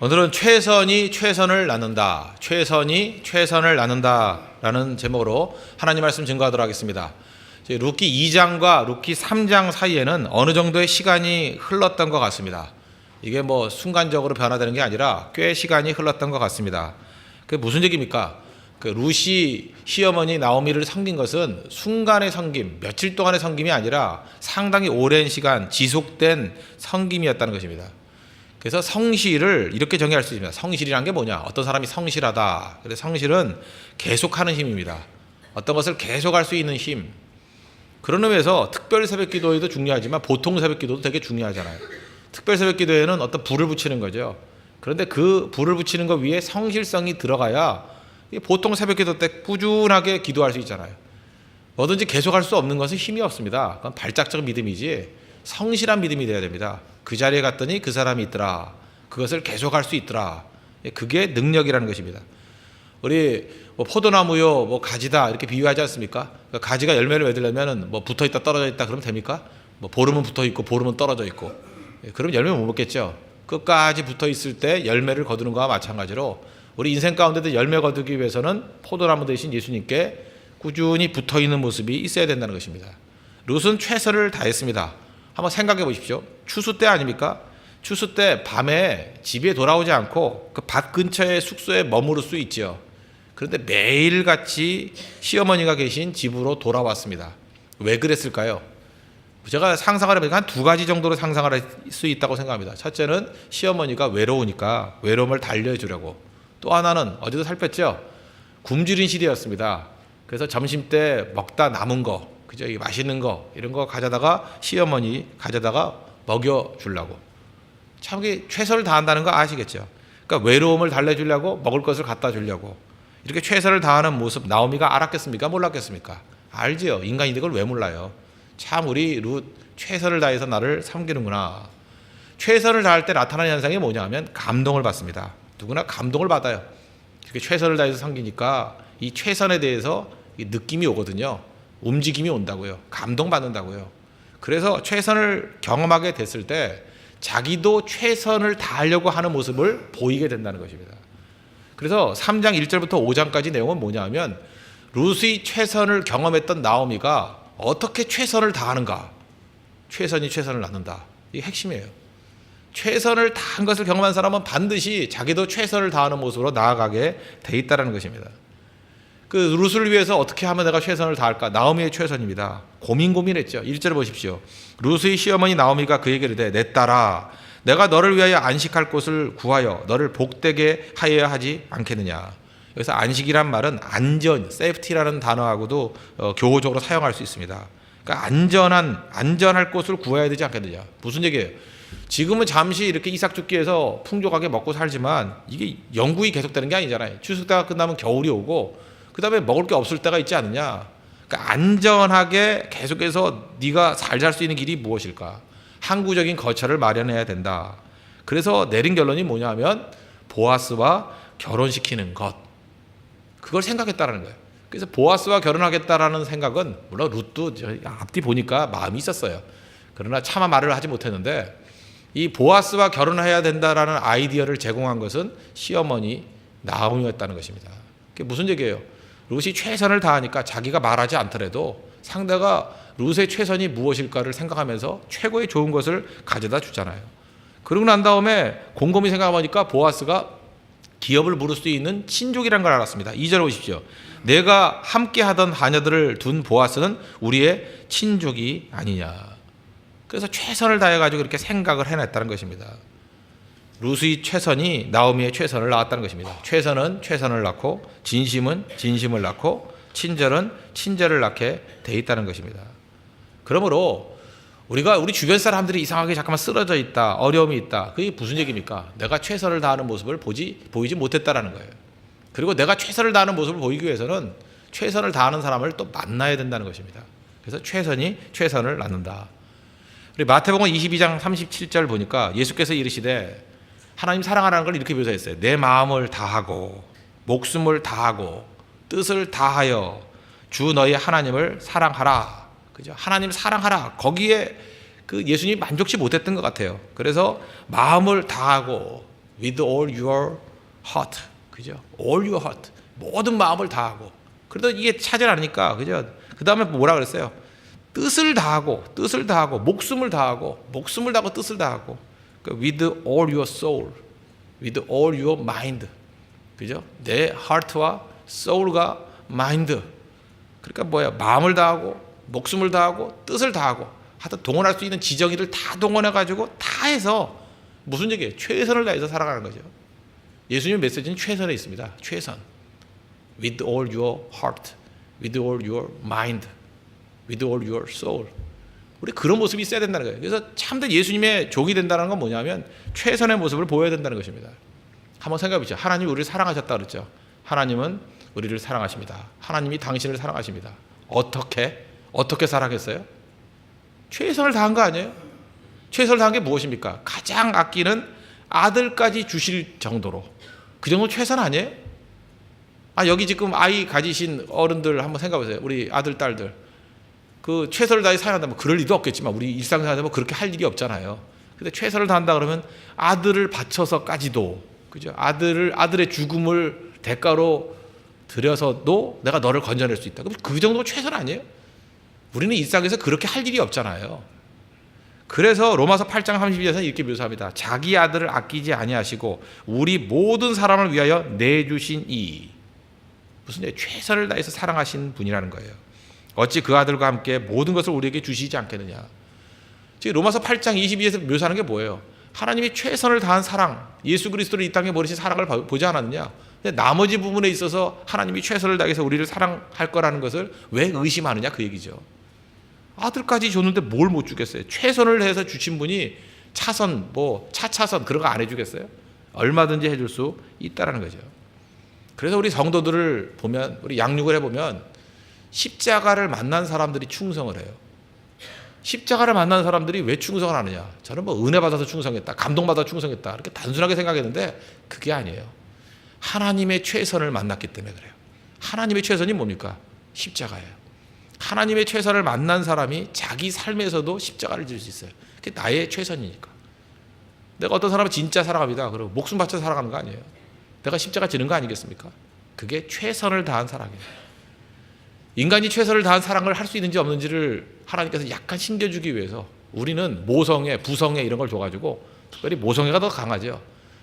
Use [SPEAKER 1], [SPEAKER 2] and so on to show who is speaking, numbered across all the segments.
[SPEAKER 1] 오늘은 최선이 최선을 낳는다. 최선이 최선을 낳는다. 라는 제목으로 하나님 말씀 증거하도록 하겠습니다. 룻기 2장과 룻기 3장 사이에는 어느 정도의 시간이 흘렀던 것 같습니다. 이게 뭐 순간적으로 변화되는 게 아니라 꽤 시간이 흘렀던 것 같습니다. 그게 무슨 얘기입니까? 룻이 시어머니 나오미를 섬긴 것은 순간의 섬김, 며칠 동안의 섬김이 아니라 상당히 오랜 시간 지속된 섬김이었다는 것입니다. 그래서 성실을 이렇게 정의할 수 있습니다. 성실이란 게 뭐냐? 어떤 사람이 성실하다. 그래서 성실은 계속하는 힘입니다. 어떤 것을 계속할 수 있는 힘. 그런 의미에서 특별 새벽 기도회도 중요하지만 보통 새벽 기도도 되게 중요하잖아요. 특별 새벽 기도회는 어떤 불을 붙이는 거죠. 그런데 그 불을 붙이는 것 위에 성실성이 들어가야 보통 새벽 기도 때 꾸준하게 기도할 수 있잖아요. 뭐든지 계속할 수 없는 것은 힘이 없습니다. 그건 발작적 믿음이지 성실한 믿음이 되어야 됩니다. 그 자리에 갔더니 그 사람이 있더라. 그것을 계속할 수 있더라. 그게 능력이라는 것입니다. 우리 포도나무요, 가지다 이렇게 비유하지 않습니까? 가지가 열매를 맺으려면 붙어 있다 떨어져 있다 그러면 됩니까? 보름은 붙어 있고 보름은 떨어져 있고. 그럼 열매 못 먹겠죠. 끝까지 붙어 있을 때 열매를 거두는 것과 마찬가지로 우리 인생 가운데도 열매 거두기 위해서는 포도나무 대신 예수님께 꾸준히 붙어 있는 모습이 있어야 된다는 것입니다. 룻은 최선을 다했습니다. 한번 생각해 보십시오. 추수 때 아닙니까? 추수 때 밤에 집에 돌아오지 않고 그 밭 근처의 숙소에 머무를 수 있죠. 그런데 매일같이 시어머니가 계신 집으로 돌아왔습니다. 왜 그랬을까요? 제가 상상을 해보니까 한 두 가지 정도로 상상을 할 수 있다고 생각합니다. 첫째는 시어머니가 외로우니까 외로움을 달래주려고. 또 하나는 어제도 살폈죠. 굶주린 시대였습니다. 그래서 점심 때 먹다 남은 거, 그죠? 맛있는 거 이런 거 가져다가 시어머니 가져다가 먹여주려고. 참 최선을 다한다는 거 아시겠죠? 그러니까 외로움을 달래주려고 먹을 것을 갖다 주려고 이렇게 최선을 다하는 모습 나오미가 알았겠습니까? 몰랐겠습니까? 알지요. 인간인데 그걸 왜 몰라요? 참 우리 룻 최선을 다해서 나를 섬기는구나. 최선을 다할 때 나타나는 현상이 뭐냐 하면 감동을 받습니다. 누구나 감동을 받아요. 이렇게 최선을 다해서 섬기니까 이 최선에 대해서 느낌이 오거든요. 움직임이 온다고요. 감동받는다고요. 그래서 최선을 경험하게 됐을 때 자기도 최선을 다하려고 하는 모습을 보이게 된다는 것입니다. 그래서 3장 1절부터 5장까지 내용은 뭐냐 하면 룻이 최선을 경험했던 나오미가 어떻게 최선을 다하는가. 최선이 최선을 낳는다. 이게 핵심이에요. 최선을 다한 것을 경험한 사람은 반드시 자기도 최선을 다하는 모습으로 나아가게 돼 있다는 것입니다. 그 룻을 위해서 어떻게 하면 내가 최선을 다할까? 나오미의 최선입니다. 고민했죠. 1절 보십시오. 룻의 시어머니 나오미가 그에게 이르되 내 딸아 내가 너를 위하여 안식할 곳을 구하여 너를 복되게 하여야 하지 않겠느냐. 여기서 안식이란 말은 안전, 세이프티라는 단어하고도 교호적으로 사용할 수 있습니다. 그러니까 안전할 곳을 구해야 되지 않겠느냐. 무슨 얘기예요? 지금은 잠시 이렇게 이삭죽기에서 풍족하게 먹고 살지만 이게 영구히 계속되는 게 아니잖아요. 추수 때가 끝나면 겨울이 오고 그 다음에 먹을 게 없을 때가 있지 않느냐. 그러니까 안전하게 계속해서 네가 잘 살 수 있는 길이 무엇일까? 항구적인 거처를 마련해야 된다. 그래서 내린 결론이 뭐냐 하면 보아스와 결혼시키는 것. 그걸 생각했다라는 거예요. 그래서 보아스와 결혼하겠다라는 생각은 물론 룻도 앞뒤 보니까 마음이 있었어요. 그러나 차마 말을 하지 못했는데 이 보아스와 결혼해야 된다라는 아이디어를 제공한 것은 시어머니 나오미였다는 것입니다. 그게 무슨 얘기예요? 룻이 최선을 다하니까 자기가 말하지 않더라도 상대가 룻의 최선이 무엇일까를 생각하면서 최고의 좋은 것을 가져다 주잖아요. 그러고 난 다음에 곰곰이 생각해보니까 보아스가 기업을 물을 수 있는 친족이라는 걸 알았습니다. 2절 보십시오. 내가 함께 하던 하녀들을 둔 보아스는 우리의 친족이 아니냐. 그래서 최선을 다해가지고 이렇게 생각을 해냈다는 것입니다. 룻의 최선이 나오미의 최선을 낳았다는 것입니다. 최선은 최선을 낳고 진심은 진심을 낳고 친절은 친절을 낳게 돼 있다는 것입니다. 그러므로 우리 주변 사람들이 이상하게 잠깐만 쓰러져 있다, 어려움이 있다. 그게 무슨 얘기입니까? 내가 최선을 다하는 모습을 보이지 못했다라는 거예요. 그리고 내가 최선을 다하는 모습을 보이기 위해서는 최선을 다하는 사람을 또 만나야 된다는 것입니다. 그래서 최선이 최선을 낳는다. 우리 마태복음 22장 37절 보니까 예수께서 이르시되 하나님 사랑하라는 걸 이렇게 묘사했어요. 내 마음을 다하고 목숨을 다하고 뜻을 다하여 주 너희 하나님을 사랑하라. 그죠? 하나님 사랑하라. 거기에 그 예수님이 만족치 못했던 것 같아요. 그래서 마음을 다하고 with all your heart. 그죠? all your heart. 모든 마음을 다하고. 그래도 이게 차질 않으니까, 그죠? 그 다음에 뭐라 그랬어요? 뜻을 다하고, 목숨을 다하고, 뜻을 다하고. with all your soul, with all your mind. 그죠? 내 heart와 soul과 mind. 그러니까 뭐야? 마음을 다하고, 목숨을 다하고, 뜻을 다하고. 하여튼 동원할 수 있는 지정의를 다 동원해가지고 다 해서 무슨 얘기예요? 최선을 다해서 살아가는 거죠. 예수님의 메시지는 최선에 있습니다. 최선. with all your heart, with all your mind, with all your soul. 우리 그런 모습이 있어야 된다는 거예요. 그래서 참된 예수님의 종이 된다는 건 뭐냐면 최선의 모습을 보여야 된다는 것입니다. 한번 생각해 보시죠. 하나님이 우리를 사랑하셨다 그랬죠. 하나님은 우리를 사랑하십니다. 하나님이 당신을 사랑하십니다. 어떻게 사랑했어요? 최선을 다한 거 아니에요? 최선을 다한 게 무엇입니까? 가장 아끼는 아들까지 주실 정도로. 그 정도 최선 아니에요? 여기 지금 아이 가지신 어른들 한번 생각해 보세요. 우리 아들, 딸들. 그 최선을 다해 사랑한다면 그럴 리도 없겠지만 우리 일상생활에서 그렇게 할 일이 없잖아요. 근데 최선을 다한다 그러면 아들을 바쳐서까지도, 그죠? 아들의 죽음을 대가로 들여서도 내가 너를 건져낼 수 있다. 그럼 그 정도가 최선 아니에요? 우리는 일상에서 그렇게 할 일이 없잖아요. 그래서 로마서 8장 32절에서는 이렇게 묘사합니다. 자기 아들을 아끼지 아니하시고 우리 모든 사람을 위하여 내주신 이. 무슨 얘기? 최선을 다해서 사랑하신 분이라는 거예요. 어찌 그 아들과 함께 모든 것을 우리에게 주시지 않겠느냐. 지금 로마서 8장 22절에서 묘사하는 게 뭐예요? 하나님이 최선을 다한 사랑, 예수 그리스도를 이 땅에 버리신 사랑을 보지 않았느냐. 근데 나머지 부분에 있어서 하나님이 최선을 다해서 우리를 사랑할 거라는 것을 왜 의심하느냐, 그 얘기죠. 아들까지 줬는데 뭘 못 주겠어요? 최선을 해서 주신 분이 차선, 차차선 그런 거 안 해주겠어요? 얼마든지 해줄 수 있다라는 거죠. 그래서 우리 성도들을 보면, 우리 양육을 해보면 십자가를 만난 사람들이 충성을 해요. 십자가를 만난 사람들이 왜 충성을 하느냐? 저는 은혜 받아서 충성했다, 감동받아서 충성했다, 이렇게 단순하게 생각했는데 그게 아니에요. 하나님의 최선을 만났기 때문에 그래요. 하나님의 최선이 뭡니까? 십자가예요. 하나님의 최선을 만난 사람이 자기 삶에서도 십자가를 질 수 있어요. 그게 나의 최선이니까. 내가 어떤 사람을 진짜 사랑합니다. 그리고 목숨 바쳐 살아가는 거 아니에요. 내가 십자가 지는 거 아니겠습니까? 그게 최선을 다한 사랑이에요. 인간이 최선을 다한 사랑을 할 수 있는지 없는지를 하나님께서 약간 신겨주기 위해서 우리는 모성애, 부성애 이런 걸 줘가지고, 특별히 모성애가 더 강하죠.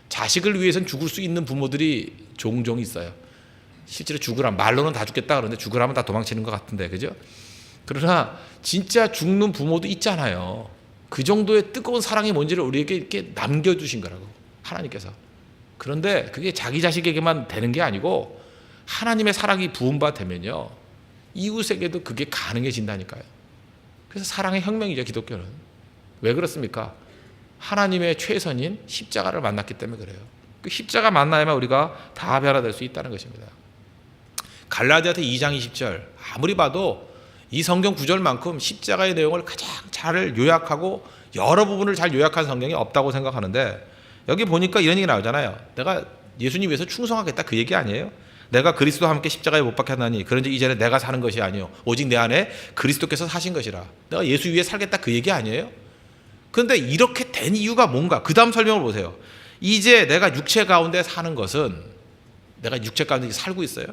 [SPEAKER 1] 자식을 위해서는 죽을 수 있는 부모들이 종종 있어요. 실제로 죽으라면, 말로는 다 죽겠다 그러는데 죽으라면 다 도망치는 것 같은데, 그죠? 그러나 진짜 죽는 부모도 있잖아요. 그 정도의 뜨거운 사랑이 뭔지를 우리에게 이렇게 남겨주신 거라고, 하나님께서. 그런데 그게 자기 자식에게만 되는 게 아니고 하나님의 사랑이 부음바 되면요, 이웃에게도 그게 가능해진다니까요. 그래서 사랑의 혁명이죠, 기독교는. 왜 그렇습니까? 하나님의 최선인 십자가를 만났기 때문에 그래요. 그 십자가 만나야만 우리가 다 변화될 수 있다는 것입니다. 갈라디아서 2장 20절, 아무리 봐도 이 성경 구절만큼 십자가의 내용을 가장 잘 요약하고 여러 부분을 잘 요약한 성경이 없다고 생각하는데, 여기 보니까 이런 얘기 나오잖아요. 내가 예수님 위해서 충성하겠다, 그 얘기 아니에요? 내가 그리스도와 함께 십자가에 못 박혔나니 그런즉 이전에 내가 사는 것이 아니요 오직 내 안에 그리스도께서 사신 것이라. 내가 예수 위에 살겠다, 그 얘기 아니에요? 그런데 이렇게 된 이유가 뭔가? 그 다음 설명을 보세요. 이제 내가 육체 가운데 사는 것은, 내가 육체 가운데 살고 있어요.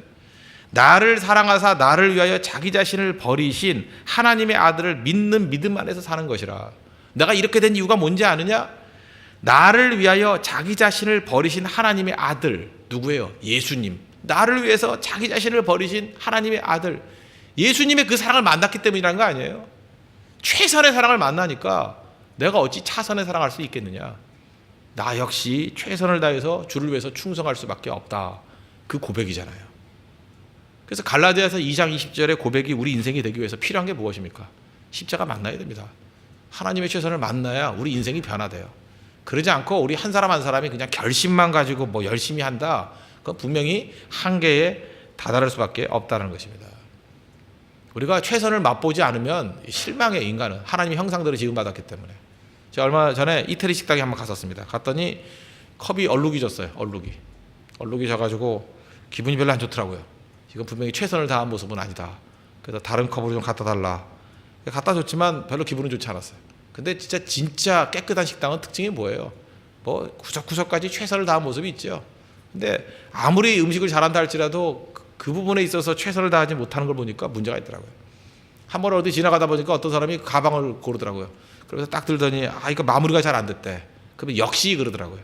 [SPEAKER 1] 나를 사랑하사 나를 위하여 자기 자신을 버리신 하나님의 아들을 믿는 믿음 안에서 사는 것이라. 내가 이렇게 된 이유가 뭔지 아느냐? 나를 위하여 자기 자신을 버리신 하나님의 아들, 누구예요? 예수님. 나를 위해서 자기 자신을 버리신 하나님의 아들, 예수님의 그 사랑을 만났기 때문이라는 거 아니에요? 최선의 사랑을 만나니까 내가 어찌 차선의 사랑할 수 있겠느냐? 나 역시 최선을 다해서 주를 위해서 충성할 수밖에 없다, 그 고백이잖아요. 그래서 갈라디아서 2장 20절의 고백이 우리 인생이 되기 위해서 필요한 게 무엇입니까? 십자가 만나야 됩니다. 하나님의 최선을 만나야 우리 인생이 변화돼요. 그러지 않고 우리 한 사람 한 사람이 그냥 결심만 가지고 열심히 한다, 그건 분명히 한계에 다다를 수밖에 없다는 것입니다. 우리가 최선을 맛보지 않으면 실망해, 인간은. 하나님의 형상대로 지음받았기 때문에. 제가 얼마 전에 이태리 식당에 한번 갔었습니다. 갔더니 컵이 얼룩이 졌어요. 얼룩이 져가지고 기분이 별로 안 좋더라고요. 이건 분명히 최선을 다한 모습은 아니다. 그래서 다른 컵으로 좀 갖다 달라. 갖다 줬지만 별로 기분은 좋지 않았어요. 근데 진짜 깨끗한 식당은 특징이 뭐예요? 뭐 구석구석까지 최선을 다한 모습이 있죠. 근데 아무리 음식을 잘한다 할지라도 그 부분에 있어서 최선을 다하지 못하는 걸 보니까 문제가 있더라고요. 한 번 어디 지나가다 보니까 어떤 사람이 가방을 고르더라고요. 그래서 딱 들더니 이거 마무리가 잘 안 됐대. 그러면 역시 그러더라고요.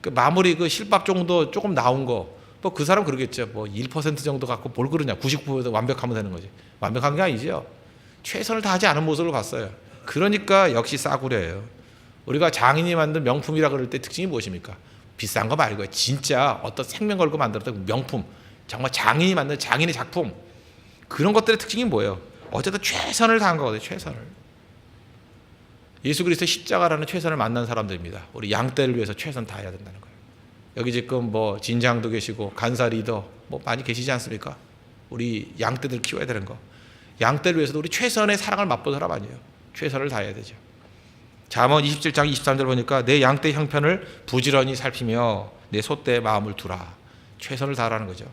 [SPEAKER 1] 그 마무리 그 실밥 정도 조금 나온 거, 뭐 그 사람 그러겠죠. 뭐 1% 정도 갖고 뭘 그러냐. 99% 완벽하면 되는 거지. 완벽한 게 아니죠. 최선을 다하지 않은 모습을 봤어요. 그러니까 역시 싸구려예요. 우리가 장인이 만든 명품이라 그럴 때 특징이 무엇입니까? 비싼 거 말고요. 진짜 어떤 생명 걸고 만들었던 명품, 정말 장인이 만든 장인의 작품, 그런 것들의 특징이 뭐예요? 어쨌든 최선을 다한 거거든요. 최선을. 예수 그리스도의 십자가라는 최선을 만난 사람들입니다. 우리 양떼를 위해서 최선 다해야 된다는 거예요. 여기 지금 뭐 진장도 계시고 간사 리더 뭐 많이 계시지 않습니까? 우리 양떼들 키워야 되는 거. 양떼를 위해서도 우리 최선의 사랑을 맛본 사람 아니에요. 최선을 다해야 되죠. 잠언 27장 23절 보니까 내 양떼 형편을 부지런히 살피며 내 소떼의 마음을 두라. 최선을 다하라는 거죠.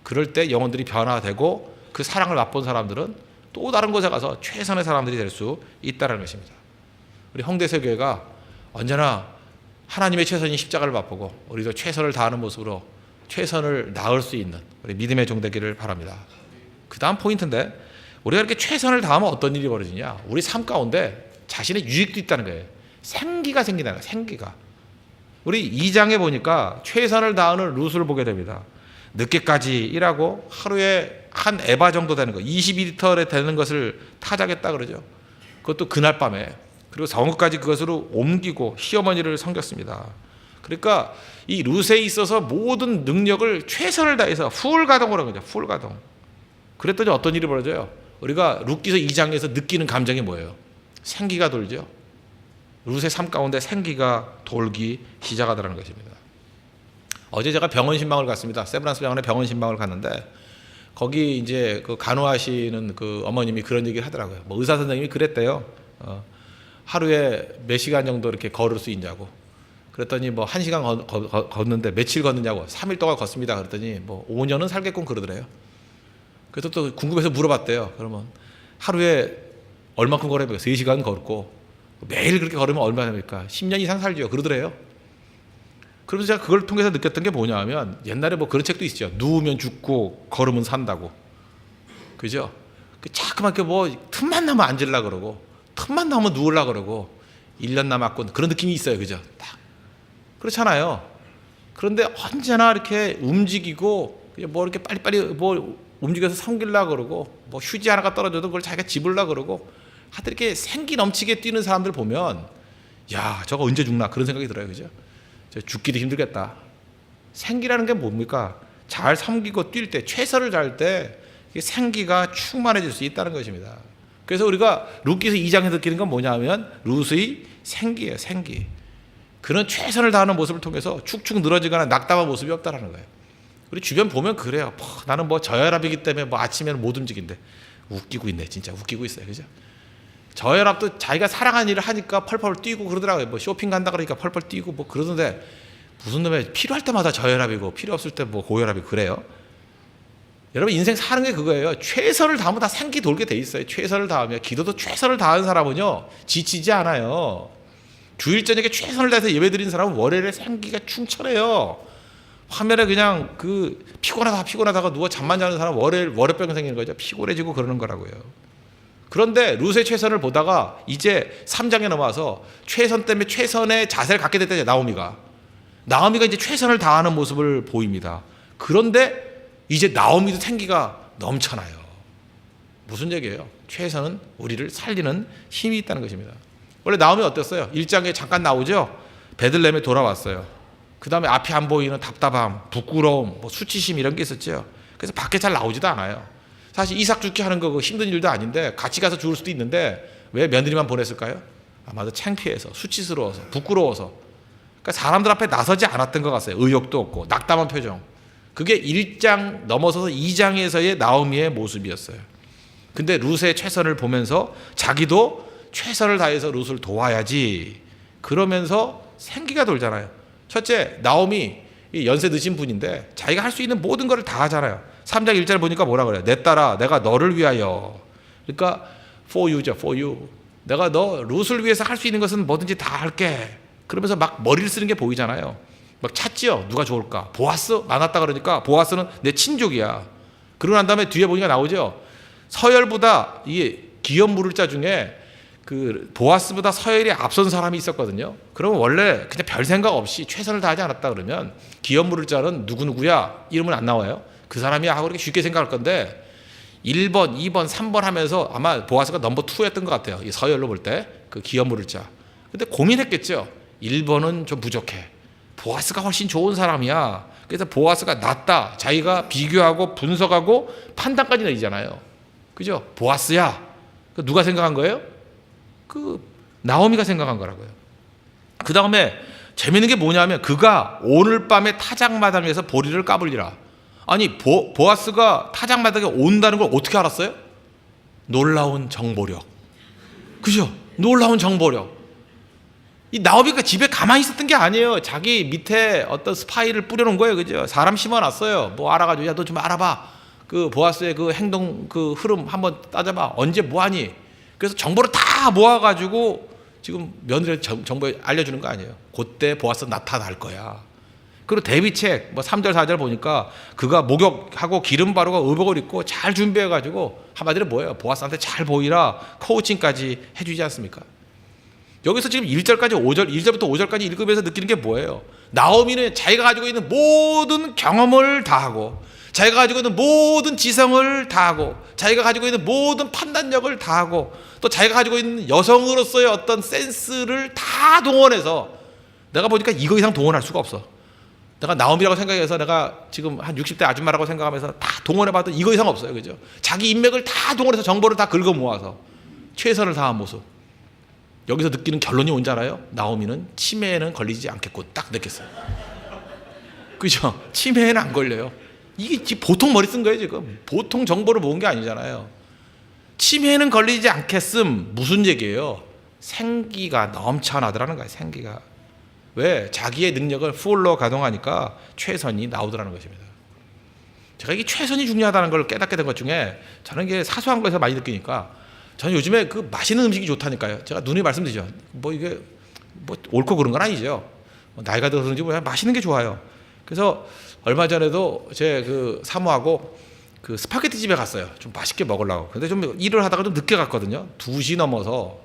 [SPEAKER 1] 그럴 때 영혼들이 변화되고 그 사랑을 맛본 사람들은 또 다른 곳에 가서 최선의 사람들이 될 수 있다는 것입니다. 우리 홍대서교회가 언제나 하나님의 최선인 십자가를 맛보고 우리도 최선을 다하는 모습으로 최선을 다할 수 있는 우리 믿음의 종 되기를 바랍니다. 그 다음 포인트인데, 우리가 이렇게 최선을 다하면 어떤 일이 벌어지냐. 우리 삶 가운데 자신의 유익도 있다는 거예요. 생기가 생긴다는 거예요. 생기가. 우리 2장에 보니까 최선을 다하는 룻을 보게 됩니다. 늦게까지 일하고 하루에 한 에바 정도 되는 거, 22리터에 되는 것을 타작했다 그러죠. 그것도 그날 밤에. 그리고 성읍까지 그것으로 옮기고 시어머니를 섬겼습니다. 그러니까 이 룻에 있어서 모든 능력을 최선을 다해서 풀가동으로 한 거죠. 풀가동. 그랬더니 어떤 일이 벌어져요? 우리가 룻기서 2장에서 느끼는 감정이 뭐예요? 생기가 돌죠. 룻의 삶 가운데 생기가 돌기 시작하더라는 것입니다. 어제 제가 병원 신방을 갔습니다. 세브란스 병원에 병원 신방을 갔는데 거기 이제 그 간호하시는 그 어머님이 그런 얘기를 하더라고요. 뭐 의사 선생님이 그랬대요. 하루에 몇 시간 정도 이렇게 걸을 수 있냐고. 그랬더니 뭐 1시간 걷는데 며칠 걷느냐고. 3일 동안 걷습니다. 그랬더니 뭐 5년은 살겠군 그러더래요. 그래서 또 궁금해서 물어봤대요. 그러면 하루에 얼마큼 걸어요? 3시간 걷고 매일 그렇게 걸으면 얼마나 됩니까? 10년 이상 살죠. 그러더래요. 그래서 제가 그걸 통해서 느꼈던 게 뭐냐 하면, 옛날에 뭐 그런 책도 있죠. 누우면 죽고 걸으면 산다고. 그죠? 자꾸만 뭐 틈만 나면 앉으려고 그러고 틈만 나면 누우려고 그러고 1년 남았군. 그런 느낌이 있어요. 그죠? 딱. 그렇잖아요. 그런데 언제나 이렇게 움직이고 뭐 이렇게 빨리빨리 뭐 움직여서 섬기려고 그러고 뭐 휴지 하나가 떨어져도 그걸 자기가 집으려고 그러고 하여튼 이렇게 생기 넘치게 뛰는 사람들 보면, 야, 저거 언제 죽나 그런 생각이 들어요. 그죠? 죽기도 힘들겠다. 생기라는 게 뭡니까? 잘 섬기고 뛸 때, 최선을 다할 때 생기가 충만해질 수 있다는 것입니다. 그래서 우리가 룻기서 2장에 느끼는 건 뭐냐면 룻의 생기예요. 생기. 그런 최선을 다하는 모습을 통해서 축축 늘어지거나 낙담한 모습이 없다는 거예요. 우리 주변 보면 그래요. 나는 뭐 저혈압이기 때문에 뭐 아침에는 못 움직인대. 웃기고 있네. 진짜 웃기고 있어요. 그죠? 저혈압도 자기가 사랑하는 일을 하니까 펄펄 뛰고 그러더라고요. 뭐 쇼핑 간다 그러니까 펄펄 뛰고 뭐 그러던데, 무슨 놈의 필요할 때마다 저혈압이고 필요 없을 때 뭐 고혈압이 그래요? 여러분, 인생 사는 게 그거예요. 최선을 다하면 다 생기 돌게 돼 있어요. 최선을 다하면. 기도도 최선을 다하는 사람은요 지치지 않아요. 주일 저녁에 최선을 다해서 예배 드리는 사람은 월요일에 생기가 충천해요. 화면에 그냥 그 피곤하다가 누워 잠만 자는 사람 월요병 생기는 거죠. 피곤해지고 그러는 거라고요. 그런데 룻의 최선을 보다가 이제 3장에 넘어와서 최선 때문에 최선의 자세를 갖게 됐다. 나오미가 이제 최선을 다하는 모습을 보입니다. 그런데 이제 나오미도 생기가 넘쳐나요. 무슨 얘기예요? 최선은 우리를 살리는 힘이 있다는 것입니다. 원래 나오미 어땠어요? 1장에 잠깐 나오죠. 베들레헴에 돌아왔어요. 그 다음에 앞이 안 보이는 답답함, 부끄러움, 뭐 수치심 이런 게 있었죠. 그래서 밖에 잘 나오지도 않아요. 사실 이삭 죽게 하는 거 힘든 일도 아닌데 같이 가서 죽을 수도 있는데 왜 며느리만 보냈을까요? 아마도 창피해서, 수치스러워서, 부끄러워서. 그러니까 사람들 앞에 나서지 않았던 것 같아요. 의욕도 없고 낙담한 표정. 그게 1장 넘어서서 2장에서의 나오미의 모습이었어요. 근데 룻의 최선을 보면서 자기도 최선을 다해서 룻을 도와야지. 그러면서 생기가 돌잖아요. 첫째, 나오미 연세 드신 분인데 자기가 할 수 있는 모든 것을 다 하잖아요. 3장 1절 보니까 뭐라 그래요? 내 딸아, 내가 너를 위하여. 그러니까 for you죠, for you. 내가 너 룻을 위해서 할 수 있는 것은 뭐든지 다 할게. 그러면서 막 머리를 쓰는 게 보이잖아요. 막 찾지요. 누가 좋을까? 보아스 많았다 그러니까 보아스는 내 친족이야. 그러고 난 다음에 뒤에 보니까 나오죠. 서열보다 이게 기업 물을자 중에 그 보아스보다 서열이 앞선 사람이 있었거든요. 그러면 원래 그냥 별 생각 없이 최선을 다하지 않았다 그러면 기업 물을자는 누구누구야 이름은 안 나와요. 그 사람이야 하고 이렇게 쉽게 생각할 건데 1번, 2번, 3번 하면서 아마 보아스가 넘버 2였던 것 같아요. 이 서열로 볼 때 그 기업 물을자. 근데 고민했겠죠. 1번은 좀 부족해. 보아스가 훨씬 좋은 사람이야. 그래서 보아스가 낫다. 자기가 비교하고 분석하고 판단까지 내리잖아요. 그죠? 보아스야. 누가 생각한 거예요? 그 나오미가 생각한 거라고요. 그 다음에 재밌는 게 뭐냐면 그가 오늘 밤에 타작마당에서 보리를 까불리라. 아니 보아스가 타작마당에 온다는 걸 어떻게 알았어요? 놀라운 정보력. 그죠? 놀라운 정보력. 이 나오미가 집에 가만히 있었던 게 아니에요. 자기 밑에 어떤 스파이를 뿌려놓은 거예요. 그죠? 사람 심어놨어요. 뭐 알아가지고 야 너 좀 알아봐. 그 보아스의 그 행동 그 흐름 한번 따져봐. 언제 뭐하니? 그래서 정보를 다 모아가지고 지금 며느리 정보에 알려주는 거 아니에요. 그때 보아스 나타날 거야. 그리고 대비책 뭐 3절 4절 보니까 그가 목욕하고 기름 바르고 의복을 입고 잘 준비해가지고 한마디로 뭐예요? 보아스한테 잘 보이라 코우칭까지 해주지 않습니까? 여기서 지금 1절까지 5절, 1절부터 5절까지 읽으면서 느끼는 게 뭐예요? 나오미는 자기가 가지고 있는 모든 경험을 다하고 자기가 가지고 있는 모든 지성을 다하고 자기가 가지고 있는 모든 판단력을 다하고 또 자기가 가지고 있는 여성으로서의 어떤 센스를 다 동원해서 내가 보니까 이거 이상 동원할 수가 없어. 내가 나오미라고 생각해서 내가 지금 한 60대 아줌마라고 생각하면서 다 동원해봐도 이거 이상 없어요. 그죠? 자기 인맥을 다 동원해서 정보를 다 긁어 모아서 최선을 다한 모습. 여기서 느끼는 결론이 뭔지 알아요? 나오미는 치매에는 걸리지 않겠고 딱 느꼈어요. 그죠? 치매에는 안 걸려요. 이게 지금 보통 머리 쓴 거예요. 지금 보통 정보를 모은 게 아니잖아요. 치매에는 걸리지 않겠음 무슨 얘기예요? 생기가 넘쳐나더라는 거예요. 생기가. 왜? 자기의 능력을 풀로 가동하니까 최선이 나오더라는 것입니다. 제가 이게 최선이 중요하다는 걸 깨닫게 된 것 중에 저는 이게 사소한 거에서 많이 느끼니까 저는 요즘에 그 맛있는 음식이 좋다니까요. 제가 누누이 말씀드리죠. 뭐 이게 뭐 옳고 그런 건 아니죠. 나이가 들어서인지 뭐 맛있는 게 좋아요. 그래서 얼마 전에도 제 그 사모하고 그 스파게티 집에 갔어요. 좀 맛있게 먹으려고. 근데 좀 일을 하다가 좀 늦게 갔거든요. 2시 넘어서.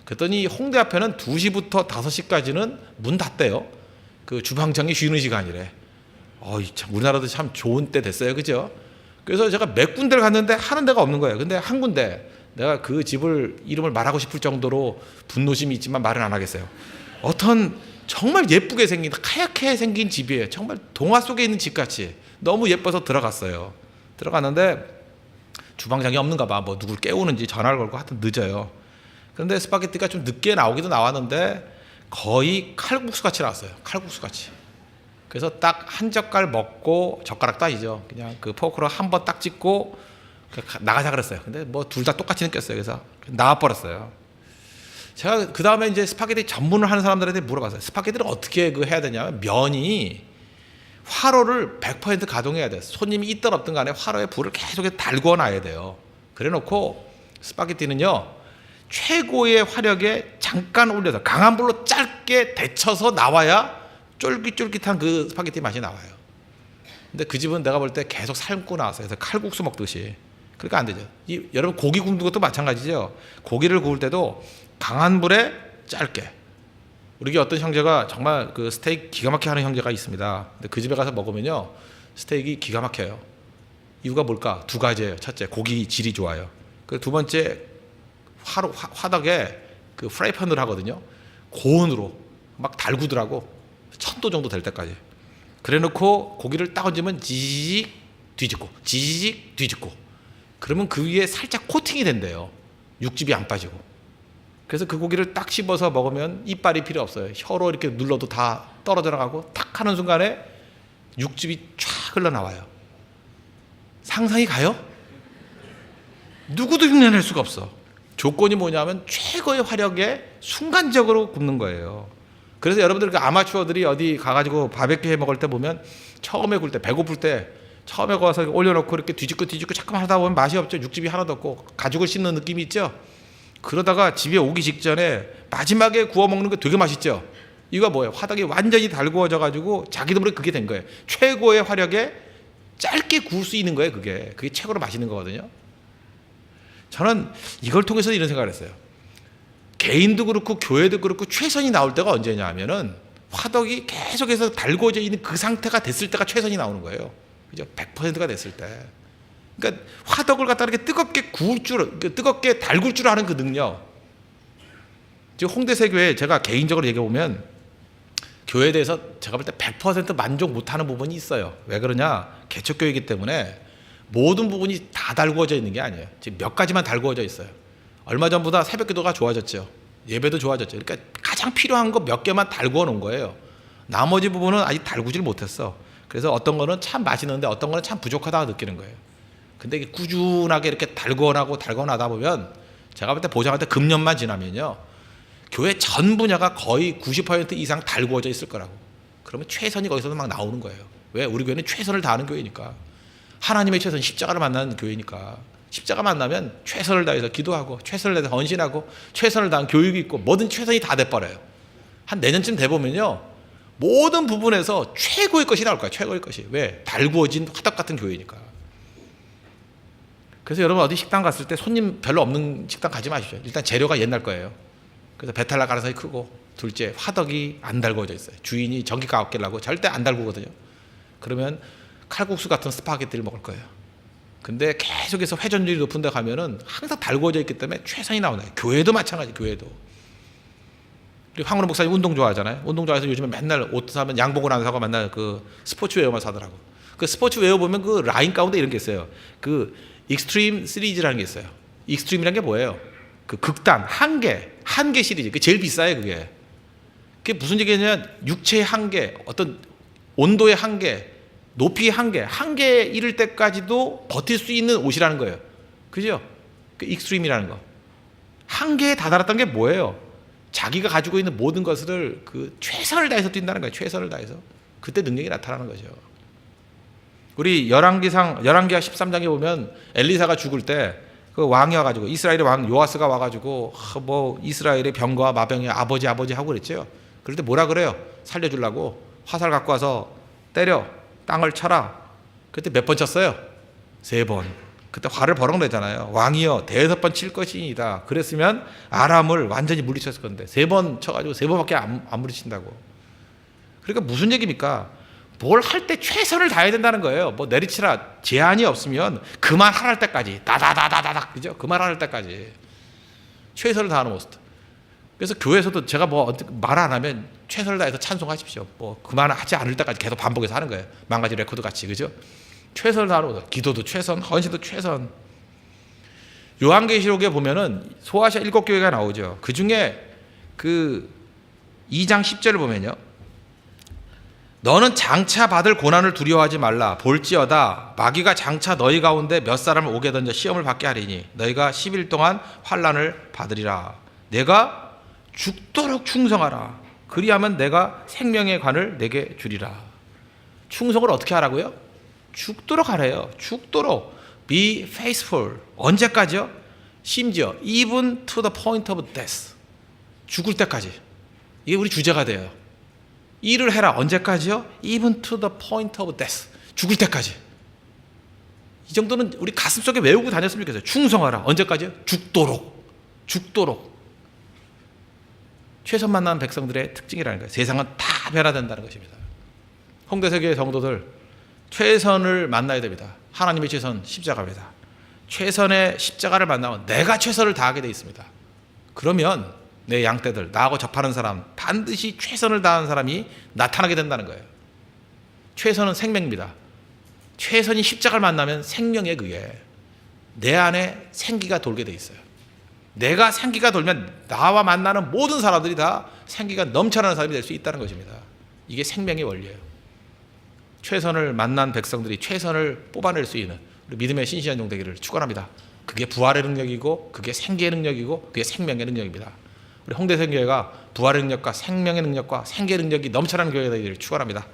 [SPEAKER 1] 그랬더니 홍대 앞에는 2시부터 5시까지는 문 닫대요. 그 주방장이 쉬는 시간이래. 참 우리나라도 참 좋은 때 됐어요. 그죠? 그래서 제가 몇 군데를 갔는데 하는 데가 없는 거예요. 근데 한 군데 내가 그 집을 이름을 말하고 싶을 정도로 분노심이 있지만 말은 안 하겠어요. 어떤 정말 예쁘게 생긴 하얗게 생긴 집이에요. 정말 동화 속에 있는 집같이 너무 예뻐서 들어갔어요. 들어갔는데 주방장이 없는가 봐. 뭐 누굴 깨우는지 전화를 걸고 하여튼 늦어요. 그런데 스파게티가 좀 늦게 나오기도 나왔는데 거의 칼국수 같이 나왔어요. 칼국수 같이. 그래서 딱 한 젓갈 먹고 젓가락도 아니죠. 그냥 그 포크로 한 번 딱 찍고 나가자 그랬어요. 근데 뭐 둘 다 똑같이 느꼈어요. 그래서 나와버렸어요. 제가 그 다음에 이제 스파게티 전문을 하는 사람들한테 물어봤어요. 스파게티를 어떻게 해야 되냐면 면이 화로를 100% 가동해야 돼요. 손님이 있든 없든 간에 화로에 불을 계속 달궈 놔야 돼요. 그래 놓고 스파게티는요 최고의 화력에 잠깐 올려서 강한 불로 짧게 데쳐서 나와야 쫄깃쫄깃한 그 스파게티 맛이 나와요. 근데 그 집은 내가 볼 때 계속 삶고 나왔어요. 그래서 칼국수 먹듯이. 그러니까 안 되죠. 여러분 고기 굽는 것도 마찬가지죠. 고기를 구울 때도 강한 불에 짧게. 우리 어떤 형제가 정말 그 스테이크 기가 막히게 하는 형제가 있습니다. 근데 그 집에 가서 먹으면요 스테이크 기가 막혀요. 이유가 뭘까? 두 가지예요. 첫째, 고기 질이 좋아요. 그 두 번째, 화덕에 그 프라이팬으로 하거든요. 고온으로 막 달구더라고. 1000도 정도 될 때까지. 그래놓고 고기를 딱 얹으면 지직 뒤집고 지직 뒤집고. 그러면 그 위에 살짝 코팅이 된대요. 육즙이 안 빠지고. 그래서 그 고기를 딱 씹어서 먹으면 이빨이 필요 없어요. 혀로 이렇게 눌러도 다 떨어져 나가고 탁 하는 순간에 육즙이 쫙 흘러나와요. 상상이 가요? 누구도 흉내낼 수가 없어. 조건이 뭐냐면 최고의 화력에 순간적으로 굽는 거예요. 그래서 여러분들 그 아마추어들이 어디 가가지고 바베큐 해 먹을 때 보면 처음에 굴 때 배고플 때 처음에 가서 올려놓고 이렇게 뒤집고 잠깐만 하다 보면 맛이 없죠. 육즙이 하나도 없고 가죽을 씹는 느낌이 있죠. 그러다가 집에 오기 직전에 마지막에 구워 먹는 게 되게 맛있죠. 이거 뭐예요? 화덕이 완전히 달구어져 가지고 자기도 모르게 그게 된 거예요. 최고의 화력에 짧게 구울 수 있는 거예요. 그게 최고로 맛있는 거거든요. 저는 이걸 통해서 이런 생각을 했어요. 개인도 그렇고 교회도 그렇고 최선이 나올 때가 언제냐 하면은 화덕이 계속해서 달구어져 있는 그 상태가 됐을 때가 최선이 나오는 거예요. 그죠? 100%가 됐을 때. 그러니까 화덕을 갖다 이렇게 뜨겁게 뜨겁게 달굴 줄 아는 그 능력. 지금 홍대세교회 제가 개인적으로 얘기해 보면 교회에 대해서 제가 볼 때 100% 만족 못하는 부분이 있어요. 왜 그러냐? 개척교회이기 때문에 모든 부분이 다 달구어져 있는 게 아니에요. 지금 몇 가지만 달구어져 있어요. 얼마 전보다 새벽기도가 좋아졌죠. 예배도 좋아졌죠. 그러니까 가장 필요한 거 몇 개만 달구어 놓은 거예요. 나머지 부분은 아직 달구질 못했어. 그래서 어떤 거는 참 맛있는데 어떤 거는 참 부족하다고 느끼는 거예요. 근데 이게 꾸준하게 이렇게 달구어 나다 보면 제가 볼 때 보장할 때 금년만 지나면요, 교회 전 분야가 거의 90% 이상 달구어져 있을 거라고. 그러면 최선이 거기서도 막 나오는 거예요. 왜? 우리 교회는 최선을 다하는 교회니까. 하나님의 최선, 십자가를 만나는 교회니까. 십자가 만나면 최선을 다해서 기도하고 최선을 다해서 헌신하고 최선을 다한 교육이 있고 뭐든 최선이 다 돼버려요. 한 내년쯤 돼보면요, 모든 부분에서 최고의 것이 나올 거야. 최고의 것이. 왜? 달구어진 화덕 같은 교회니까. 그래서 여러분 어디 식당 갔을 때 손님 별로 없는 식당 가지 마십시오. 일단 재료가 옛날 거예요. 그래서 배탈 날 가능성이 크고, 둘째 화덕이 안 달구어져 있어요. 주인이 전기가 아끼려고 절대 안 달구거든요. 그러면 칼국수 같은 스파게티를 먹을 거예요. 근데 계속해서 회전율이 높은 데 가면은 항상 달구어져 있기 때문에 최선이 나오나요. 교회도 마찬가지. 교회도. 우리 황은호 목사님 운동 좋아하잖아요. 운동 좋아해서 요즘에 맨날 옷 사면 양복을 안 사고 맨날 그 스포츠웨어만 사더라고. 그 스포츠웨어 보면 그 라인 가운데 이런 게 있어요. 그 익스트림 시리즈라는 게 있어요. 익스트림이라는 게 뭐예요? 그 극단 한계 시리즈. 그 제일 비싸요. 그게 무슨 얘기냐면 육체의 한계, 어떤 온도의 한계, 높이의 한계에 이를 때까지도 버틸 수 있는 옷이라는 거예요. 그죠? 그 익스트림이라는 거. 한계에 다다랐던 게 뭐예요? 자기가 가지고 있는 모든 것을 그 최선을 다해서 뛴다는 거예요. 최선을 다해서. 그때 능력이 나타나는 거죠. 우리 열왕기하 13장에 보면 엘리사가 죽을 때 그 왕이 와가지고, 이스라엘의 왕 요아스가 와가지고 뭐 이스라엘의 병과 마병의 아버지 하고 그랬죠. 그럴 때 뭐라 그래요? 살려주려고 화살 갖고 와서 때려, 땅을 쳐라. 그때 몇 번 쳤어요? 3번. 그때 화를 버럭 내잖아요. 왕이여 5번 칠 것이니다. 그랬으면 아람을 완전히 물리쳤을 건데 3번 쳐가지고 3번밖에 안 물리친다고. 그러니까 무슨 얘기입니까? 뭘 할 때 최선을 다해야 된다는 거예요. 뭐 내리치라 제한이 없으면 그만 하랄 때까지 다다다다다닥, 그죠? 그만 하랄 때까지 최선을 다하는 모습. 그래서 교회에서도 제가 뭐 말 안 하면 최선을 다해서 찬송하십시오. 뭐 그만하지 않을 때까지 계속 반복해서 하는 거예요. 망가지 레코드 같이, 그죠? 최선을 다하는 모습. 기도도 최선, 헌신도 최선. 요한계시록에 보면은 소아시아 7교회가 나오죠. 그 중에 그 2장 10절을 보면요, 너는 장차 받을 고난을 두려워하지 말라. 볼지어다 마귀가 장차 너희 가운데 몇 사람을 오게 던져 시험을 받게 하리니 너희가 10일 동안 환난을 받으리라. 내가 죽도록 충성하라. 그리하면 내가 생명의 관을 내게 주리라. 충성을 어떻게 하라고요? 죽도록 하래요. 죽도록. Be faithful. 언제까지요? 심지어 even to the point of death. 죽을 때까지. 이게 우리 주제가 돼요. 일을 해라. 언제까지요? Even to the point of death. 죽을 때까지. 이 정도는 우리 가슴속에 외우고 다녔으면 좋겠어요. 충성하라. 언제까지요? 죽도록. 최선 만난 백성들의 특징이라는 거예요. 세상은 다 변화된다는 것입니다. 홍대세교회 성도들, 최선을 만나야 됩니다. 하나님의 최선, 십자가입니다. 최선의 십자가를 만나면 내가 최선을 다하게 되어 있습니다. 그러면 내 양떼들, 나하고 접하는 사람, 반드시 최선을 다하는 사람이 나타나게 된다는 거예요. 최선은 생명입니다. 최선이 십자가를 만나면 생명에 그게 내 안에 생기가 돌게 돼 있어요. 내가 생기가 돌면 나와 만나는 모든 사람들이 다 생기가 넘쳐나는 사람이 될 수 있다는 것입니다. 이게 생명의 원리예요. 최선을 만난 백성들이 최선을 뽑아낼 수 있는 우리 믿음의 신실한 종 되기를 축원합니다. 그게 부활의 능력이고, 그게 생기의 능력이고, 그게 생명의 능력입니다. 우리 홍대생교회가 부활의 능력과 생명의 능력과 생계의 능력이 넘쳐나는 교회가 되기를 축원합니다.